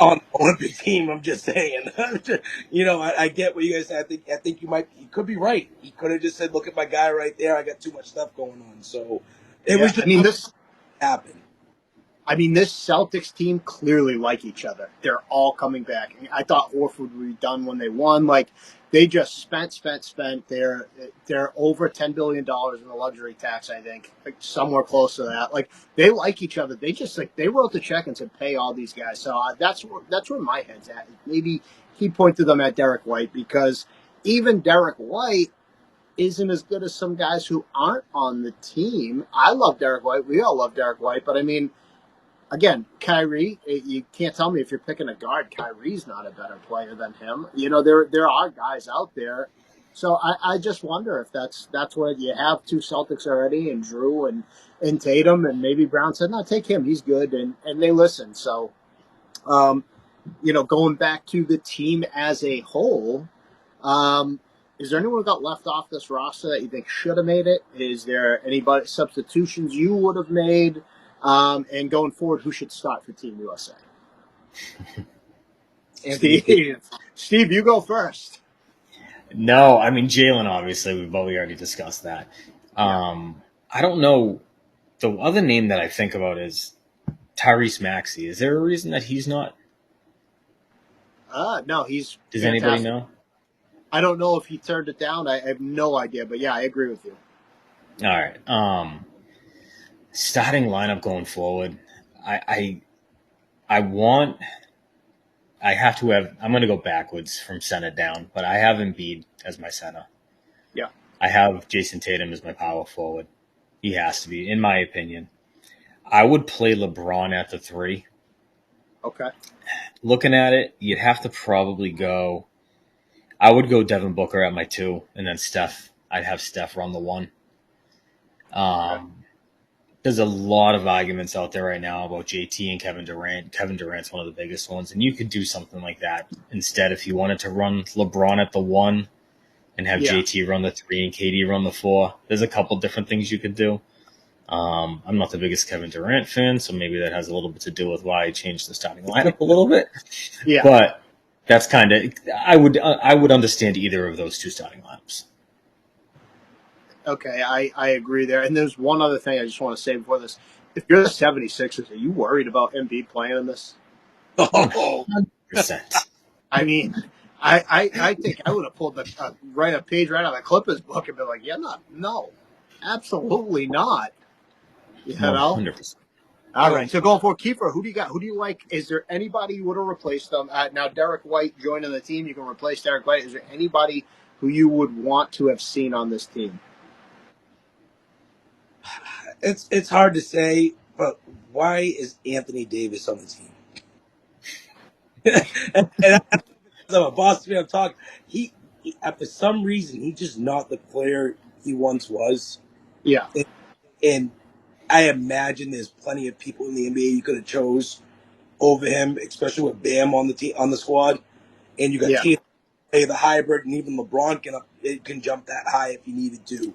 on the Olympic team. I'm just saying. I get what you guys say. I think you could be right. He could have just said, "Look at my guy right there. I got too much stuff going on." So it was just this happened. I mean, this Celtics team clearly like each other. They're all coming back. I thought Horford would be done when they won. Like, they just spent. They're over $10 billion in the luxury tax, I think, like somewhere close to that. Like, they like each other. They just they wrote the check and said, pay all these guys. So that's where my head's at. Maybe he pointed them at Derek White because even Derek White isn't as good as some guys who aren't on the team. I love Derek White. We all love Derek White, but I mean, again, Kyrie, you can't tell me if you're picking a guard, Kyrie's not a better player than him. There are guys out there. So I just wonder if that's what you have two Celtics already, and Drew and Tatum, and maybe Brown said, no, take him, he's good, and they listen. So, going back to the team as a whole, is there anyone who got left off this roster that you think should have made it? Is there anybody substitutions you would have made? And going forward, who should start for Team USA? Steve, you go first. No, I mean, Jaylen, obviously, we already discussed that. I don't know. The other name that I think about is Tyrese Maxey. Is there a reason that he's not? No, he's Does fantastic. anybody know? I don't know if he turned it down. I have no idea. But, yeah, I agree with you. All right. Starting lineup going forward, I'm going to go backwards from center down, but I have Embiid as my center. Yeah. I have Jason Tatum as my power forward. He has to be, in my opinion. I would play LeBron at the 3. Okay. Looking at it, you'd have to probably go. I would go Devin Booker at my 2, and then Steph. I'd have Steph run the 1. There's a lot of arguments out there right now about JT and Kevin Durant. Kevin Durant's one of the biggest ones, and you could do something like that instead if you wanted to run LeBron at the 1 and have JT run the 3 and KD run the 4. There's a couple different things you could do. I'm not the biggest Kevin Durant fan, so maybe that has a little bit to do with why I changed the starting lineup a little bit. Yeah, but that's kind of I would understand either of those two starting lineups. Okay, I agree there. And there's one other thing I just want to say before this. If you're the 76ers, are you worried about Embiid playing in this? 100%. I mean, I think I would have pulled write a page right out of the Clippers book and been like, yeah, no, absolutely not. You know. 100%. All So right. So going for Kiefer, who do you got? Who do you like? Is there anybody you would have replaced them? Now Derek White joining the team, you can replace Derek White. Is there anybody who you would want to have seen on this team? it's hard to say, but why is Anthony Davis on the team? and I'm a Boston fan. I'm talking. He for some reason he's just not the player he once was. Yeah. And I imagine there's plenty of people in the NBA you could have chose over him, especially with Bam on the team on the squad, and you got Yeah. Tatum, the hybrid, and even LeBron can jump that high if he needed to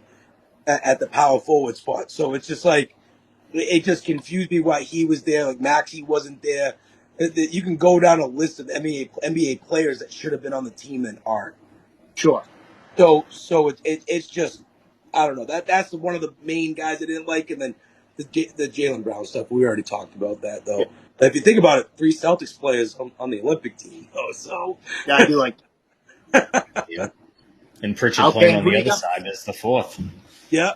at the power forward spot. So it's just like it just confused me why he was there. Like Maxey wasn't there. You can go down a list of NBA players that should have been on the team that aren't. Sure. So it's just I don't know that's one of the main guys I didn't like, and then the Jaylen Brown stuff we already talked about that Yeah. though. But if you think about it, 3 Celtics players on the Olympic team though. So Yeah, I do like. Yeah. And Pritchard Okay. playing on Who do the you other got? side is the fourth. yeah.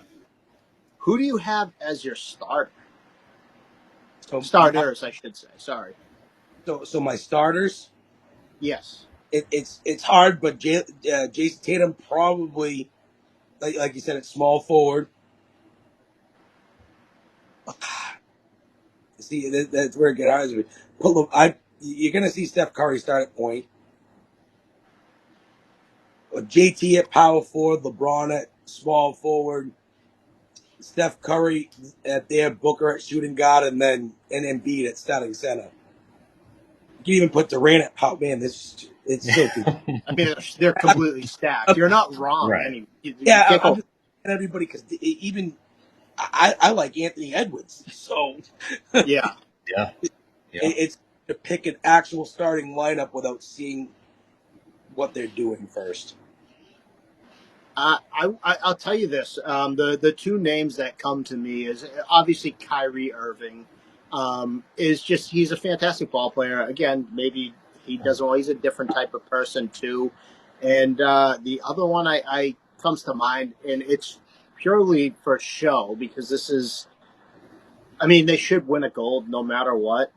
Who do you have as your starter? So Starters, I should say. Sorry. so my starters. Yes. It's hard, but Jason Tatum probably like you said, it's small forward. See, that's where it gets hard. You're gonna see Steph Curry start at point. JT at power forward, LeBron at small forward, Steph Curry at there, Booker at shooting guard, and Embiid at starting center. You can even put Durant at power. Man, it's so good. I mean, they're completely stacked. You're not wrong. Right. Anyway, you Yeah, can't I'm go. just and everybody because even I like Anthony Edwards, so Yeah. Yeah. Yeah. it's to pick an actual starting lineup without seeing what they're doing first. I'll tell you this. The two names that come to me is obviously Kyrie Irving. Is just he's a fantastic ball player. Again, maybe he doesn't. Well, he's a different type of person too. And the other one I comes to mind, and it's purely for show because this is. I mean, they should win a gold no matter what.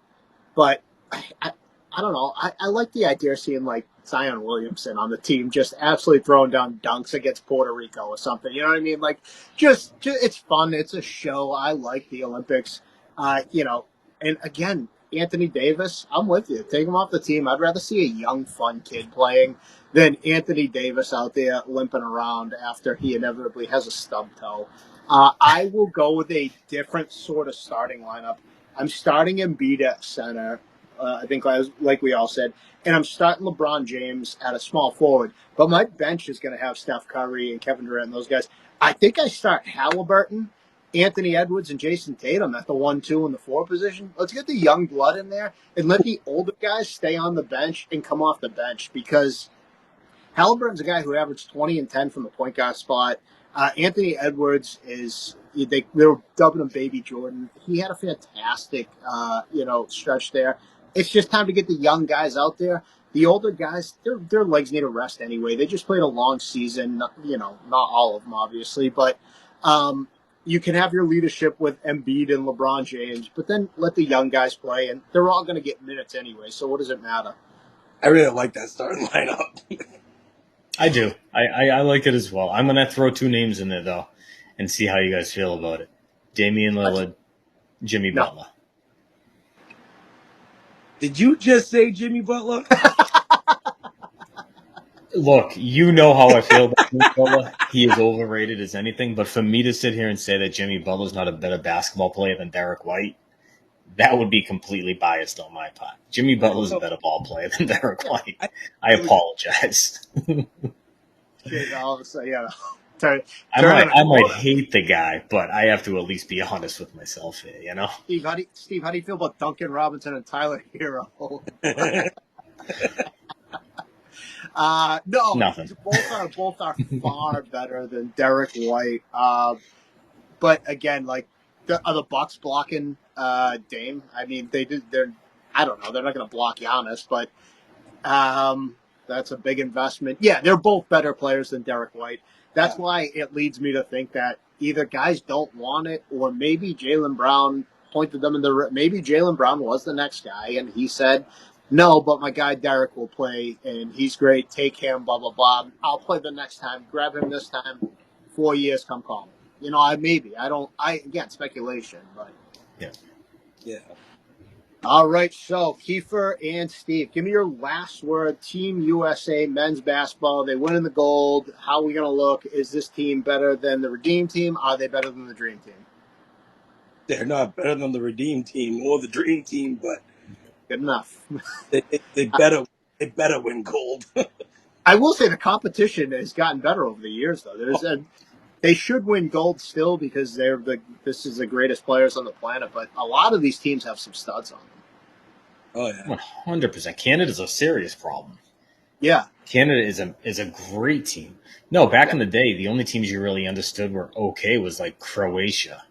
But I don't know. I like the idea of seeing like Zion Williamson on the team just absolutely throwing down dunks against Puerto Rico or something. You know what I mean? Like, just it's fun. It's a show. I like the Olympics. And again, Anthony Davis, I'm with you. Take him off the team. I'd rather see a young, fun kid playing than Anthony Davis out there limping around after he inevitably has a stub toe. I will go with a different sort of starting lineup. I'm starting Embiid at center. I think, like we all said, and I'm starting LeBron James at a small forward. But my bench is going to have Steph Curry and Kevin Durant and those guys. I think I start Halliburton, Anthony Edwards, and Jason Tatum at the 1, 2, and the 4 position. Let's get the young blood in there and let the older guys stay on the bench and come off the bench because Halliburton's a guy who averaged 20 and 10 from the point guard spot. Anthony Edwards they were dubbing him Baby Jordan. He had a fantastic stretch there. It's just time to get the young guys out there. The older guys, their legs need a rest anyway. They just played a long season. Not all of them obviously, but you can have your leadership with Embiid and LeBron James, but then let the young guys play, and they're all going to get minutes anyway. So what does it matter? I really like that starting lineup. I do. I like it as well. I'm going to throw two names in there, though, and see how you guys feel about it. Damian Lillard, Jimmy Butler. Did you just say Jimmy Butler? Look, you know how I feel about Jimmy Butler. He is overrated as anything, but for me to sit here and say that Jimmy Butler's not a better basketball player than Derek White, that would be completely biased on my part. Jimmy Butler's a better ball player than Derek White. I apologize. I might hate the guy, but I have to at least be honest with myself here, you know? Steve, how do you feel about Duncan Robinson and Tyler Hero? No, Nothing. Both are far better than Derek White. But again, like are the Bucks blocking Dame? I mean, they're I don't know. They're not going to block Giannis, but That's a big investment. Yeah, they're both better players than Derek White. That's why it leads me to think that either guys don't want it, or maybe Jaylen Brown pointed them in the. Maybe Jaylen Brown was the next guy, and he said, "No, but my guy Derek will play, and he's great. Take him. Blah blah blah. I'll play the next time. Grab him this time. 4 years, come call me." Maybe I don't. Again, speculation, but Yeah. all right. So Kiefer and Steve, give me your last word. Team USA men's basketball. They win in the gold. How are we going to look? Is this team better than the Redeem team? Are they better than the Dream team? They're not better than the Redeem team or the Dream team, but Good enough. they better win gold. I will say the competition has gotten better over the years, though. They should win gold still because this is the greatest players on the planet. But a lot of these teams have some studs on them. Oh yeah, 100%. Canada's a serious problem. Yeah, Canada is a great team. No, back in the day, the only teams you really understood were okay was like Croatia,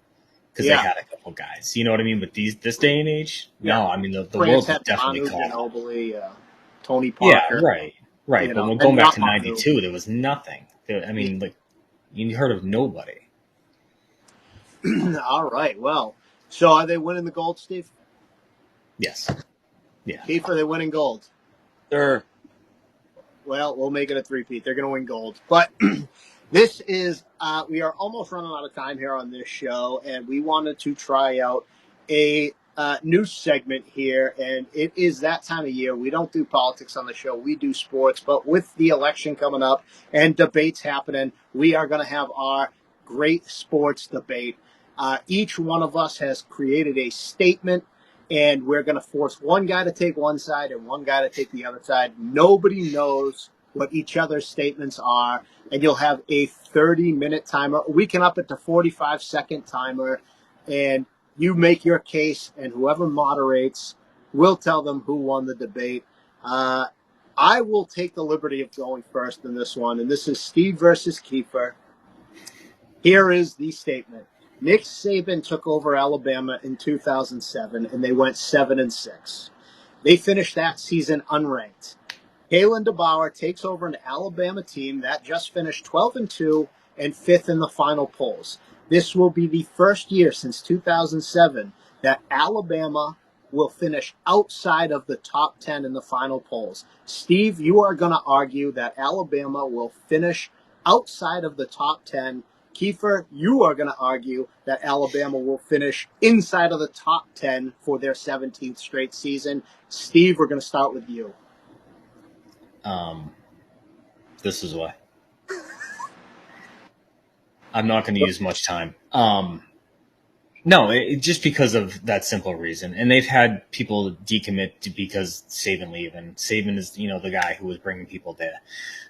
because they had a couple guys. You know what I mean? But this day and age, no. I mean the world is definitely caught. Ginobili, Tony Parker. Yeah, right. But going back to '92, there was nothing. I mean, like you heard of nobody. All right. Well, so are they winning the gold, Steve? Yes. Yeah. Keith, are they winning gold? they're Well, we'll make it a three-peat. They're going to win gold. But this is, we are almost running out of time here on this show, and we wanted to try out a new segment here, and it is that time of year. We don't do politics on the show. We do sports, but with the election coming up and debates happening, we are going to have our great sports debate. Each one of us has created a statement, and we're going to force one guy to take one side and one guy to take the other side. Nobody knows what each other's statements are, and you'll have a 30-minute timer. We can up it to 45-second timer, and you make your case, and whoever moderates will tell them who won the debate. I will take the liberty of going first in this one, and this is Steve versus Kiefer. Here is the statement. Nick Saban took over Alabama in 2007, and they went 7-6. They finished that season unranked. Kalen DeBoer takes over an Alabama team that just finished 12-2 and 5th in the final polls. This will be the first year since 2007 that Alabama will finish outside of the top 10 in the final polls. Steve, you are going to argue that Alabama will finish outside of the top 10. Kiefer, you are going to argue that Alabama will finish inside of the top 10 for their 17th straight season. Steve, we're going to start with you. This is why. I'm not going to use much time. Just because of that simple reason. And they've had people decommit because Saban leave, and Saban is, the guy who was bringing people there.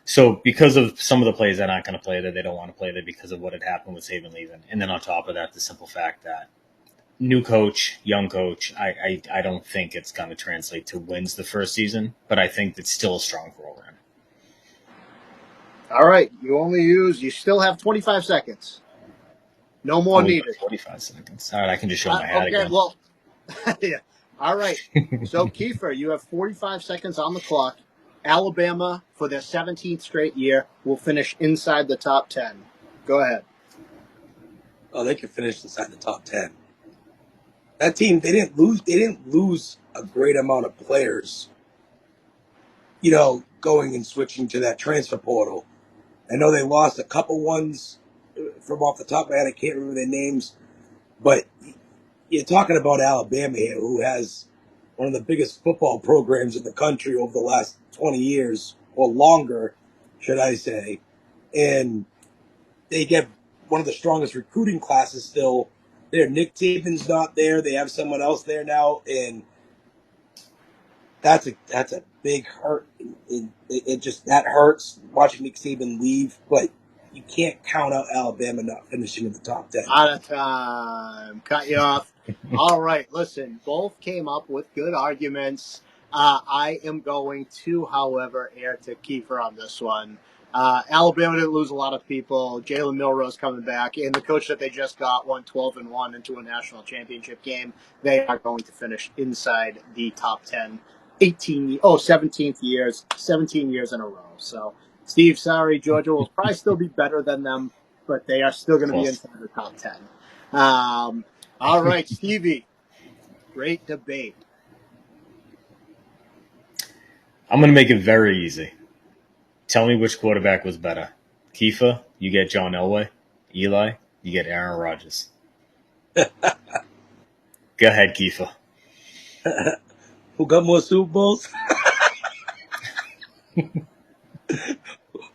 So because of some of the players that aren't going to play there, they don't want to play there because of what had happened with Saban leaving. And then on top of that, the simple fact that new coach, young coach, I don't think it's going to translate to wins the first season, but I think it's still a strong program. All right. You still have 25 seconds. No more needed. 45 seconds. All right, I can just show my hat again. Well, yeah. All right. So, Kiefer, you have 45 seconds on the clock. Alabama, for their 17th straight year, will finish inside the top 10. Go ahead. Oh, they can finish inside the top 10. That team, they didn't lose a great amount of players, going and switching to that transfer portal. I know they lost a couple ones from off the top of my head. I can't remember their names. But you're talking about Alabama here, who has one of the biggest football programs in the country over the last 20 years, or longer, should I say. And they get one of the strongest recruiting classes still there. Nick Saban's not there. They have someone else there now. And that's a big hurt. That hurts watching Nick Saban leave. But you can't count out Alabama not finishing in the top 10. Out of time. Cut you off. All right. Listen, both came up with good arguments. I am going to, however, err to Kiefer on this one. Alabama didn't lose a lot of people. Jalen Milroe coming back, and the coach that they just got won 12-1 into a national championship game. They are going to finish inside the top 10. 17 years in a row. So, Steve, sorry, Georgia will probably still be better than them, but they are still going to be Close. inside the top 10. All right, Stevie, great debate. I'm going to make it very easy. Tell me which quarterback was better. Kiefer, you get John Elway. Eli, you get Aaron Rodgers. Go ahead, Kiefer. Who got more Super Bowls?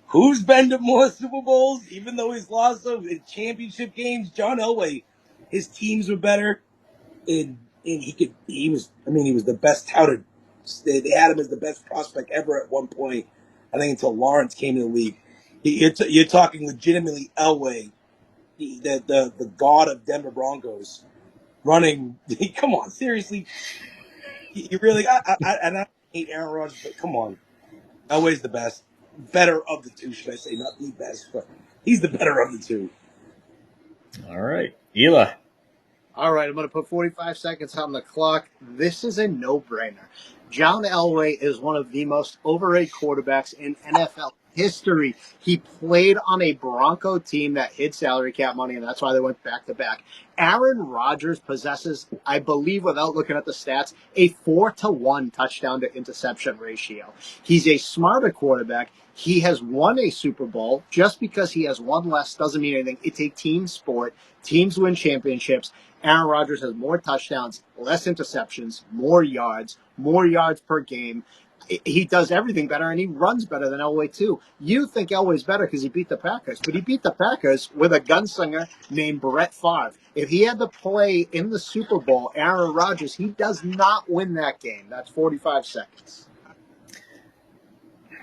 Who's been to more Super Bowls? Even though he's lost them in championship games, John Elway, his teams were better, and he was the best touted. They had him as the best prospect ever at one point. I think until Lawrence came in the league. You're talking legitimately Elway, the god of Denver Broncos, running. Come on, seriously, you really. I hate Aaron Rodgers, but come on, Elway's the best, better of the two, should I say? Not the best, but he's the better of the two. All right, Eli. All right, I'm going to put 45 seconds on the clock. This is a no-brainer. John Elway is one of the most overrated quarterbacks in NFL history. He played on a Bronco team that hid salary cap money, and that's why they went back-to-back. Aaron Rodgers possesses, I believe, without looking at the stats, a 4-to-1 touchdown to interception ratio. He's a smarter quarterback. He has won a Super Bowl. Just because he has one less doesn't mean anything. It's a team sport. Teams win championships. Aaron Rodgers has more touchdowns, less interceptions, more yards per game. He does everything better, and he runs better than Elway, too. You think Elway's better because he beat the Packers, but he beat the Packers with a gunslinger named Brett Favre. If he had to play in the Super Bowl, Aaron Rodgers, he does not win that game. That's 45 seconds.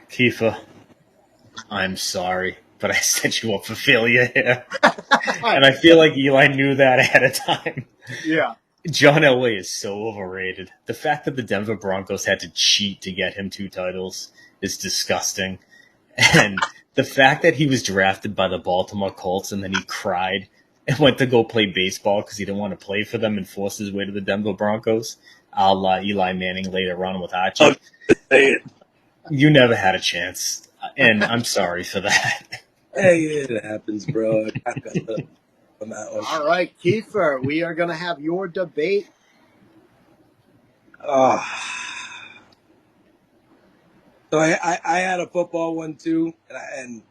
Kiefer, I'm sorry, but I set you up for failure here. And I feel like Eli knew that ahead of time. Yeah. John Elway is so overrated. The fact that the Denver Broncos had to cheat to get him 2 titles is disgusting. And the fact that he was drafted by the Baltimore Colts and then he cried and went to go play baseball because he didn't want to play for them and forced his way to the Denver Broncos, a la Eli Manning later on with Archie. You never had a chance. And I'm sorry for that. Hey, it happens, bro. I got on that one. All right, Kiefer, we are going to have your debate. So I had a football one too, and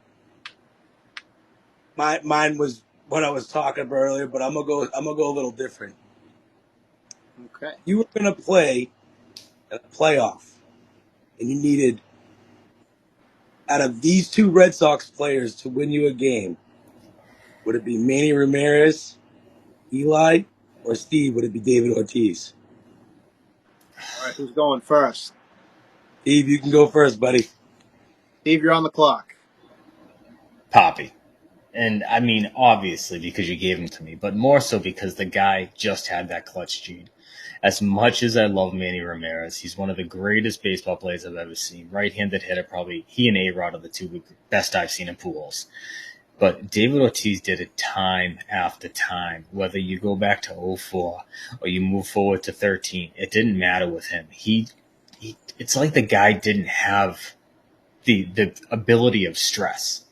mine was what I was talking about earlier, but I'm gonna go a little different. Okay. You were gonna play in a playoff, and you needed, out of these 2 Red Sox players to win you a game, would it be Manny Ramirez, Eli, or Steve? Would it be David Ortiz? All right, who's going first? Steve, you can go first, buddy. Steve, you're on the clock. Poppy. And I mean, obviously because you gave him to me, but more so because the guy just had that clutch gene. As much as I love Manny Ramirez, he's one of the greatest baseball players I've ever seen. Right-handed hitter, probably he and A-Rod are the 2 best I've seen in Pujols. But David Ortiz did it time after time. Whether you go back to 04 or you move forward to 13, it didn't matter with him. It's like the guy didn't have the ability of stress.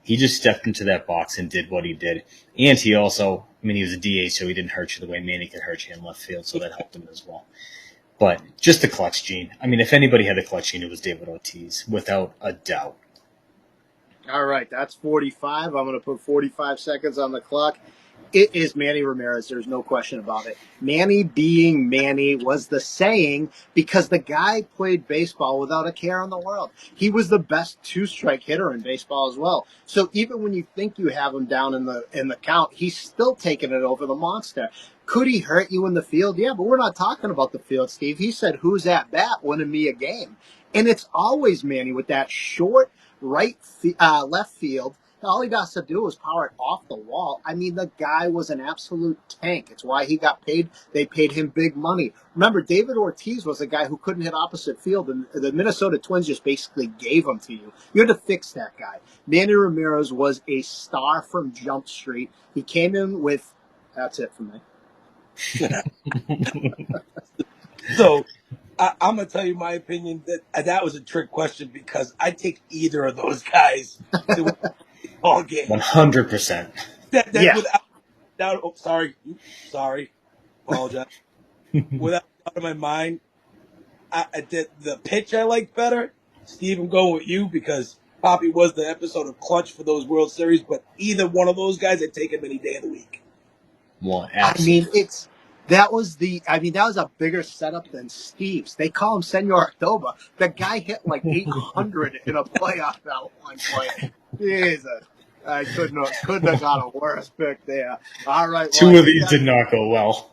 He just stepped into that box and did what he did. And he also, he was a DA, so he didn't hurt you the way Manny could hurt you in left field, so that helped him as well. But just the clutch gene. If anybody had the clutch gene, it was David Ortiz, without a doubt. All right, that's 45. I'm going to put 45 seconds on the clock. It is Manny Ramirez. There's no question about it. Manny being Manny was the saying because the guy played baseball without a care in the world. He was the best 2-strike hitter in baseball as well. So even when you think you have him down in the count, he's still taking it over the monster. Could he hurt you in the field? Yeah, but we're not talking about the field, Steve. He said, "Who's at bat winning me a game?" And it's always Manny with that short left field. All he has to do is power it off the wall. The guy was an absolute tank. It's why he got paid. They paid him big money. Remember, David Ortiz was a guy who couldn't hit opposite field, and the Minnesota Twins just basically gave him to you. You had to fix that guy. Manny Ramirez was a star from Jump Street. He came in with, that's it for me. So I'm gonna tell you my opinion that was a trick question because I take either of those guys to win all game. 100%. That Yeah. without doubt. Oh, sorry, apologize. Without doubt in my mind, the pitch I like better. Steve, I'm going with you because Poppy was the episode of clutch for those World Series. But either one of those guys, I'd take him any day of the week. One, I mean, absolutely. that was a bigger setup than Steve's. They call him Senor October. The guy hit like 800 in a playoff at one point. Jesus. I couldn't have got a worse pick there. All right, well, I Two of think these that. did not go well.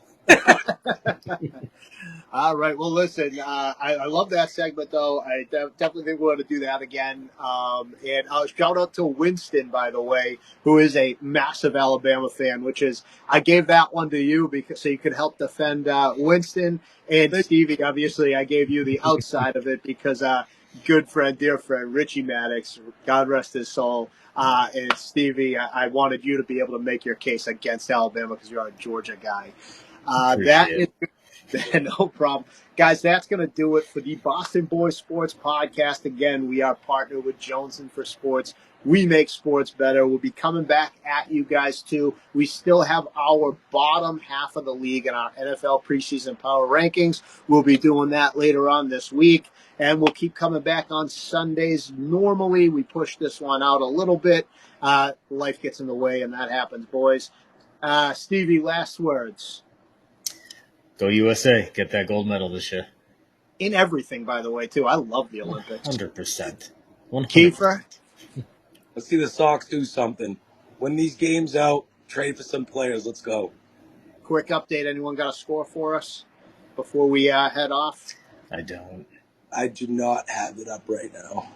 All right. Well, listen, I love that segment, though. I definitely think we're going to do that again. And shout out to Winston, by the way, who is a massive Alabama fan, I gave that one to you so you could help defend Winston. And Stevie, obviously, I gave you the outside of it because good friend, dear friend, Richie Maddox, God rest his soul. And Stevie, I wanted you to be able to make your case against Alabama because you're a Georgia guy. That Appreciate is it. no problem. Guys, that's going to do it for the Boston Boys Sports Podcast. Again, we are partnered with Jones for Sports. We make sports better. We'll be coming back at you guys, too. We still have our bottom half of the league in our NFL preseason power rankings. We'll be doing that later on this week. And we'll keep coming back on Sundays. Normally, we push this one out a little bit. Life gets in the way, and that happens, boys. Stevie, last words. Go USA. Get that gold medal this year. In everything, by the way, too. I love the Olympics. 100%. 100%. Kiefer, Let's see the Sox do something. Win these games out. Trade for some players. Let's go. quick update. Anyone got a score for us before we head off? I don't. I do not have it up right now.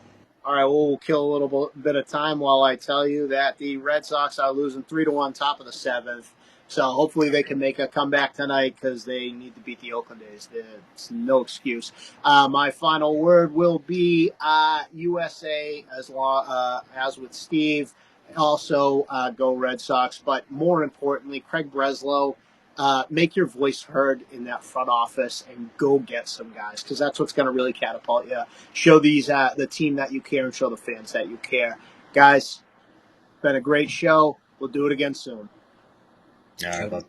All right, well, we'll kill a little bit of time while I tell you that the Red Sox are losing 3-1 top of the seventh. So hopefully they can make a comeback tonight because they need to beat the Oakland A's. There's no excuse. My final word will be USA as with Steve. Also, go Red Sox. But more importantly, Craig Breslow, make your voice heard in that front office and go get some guys because that's what's going to really catapult you. Show the team that you care and show the fans that you care. Guys, been a great show. We'll do it again soon. All right, bud.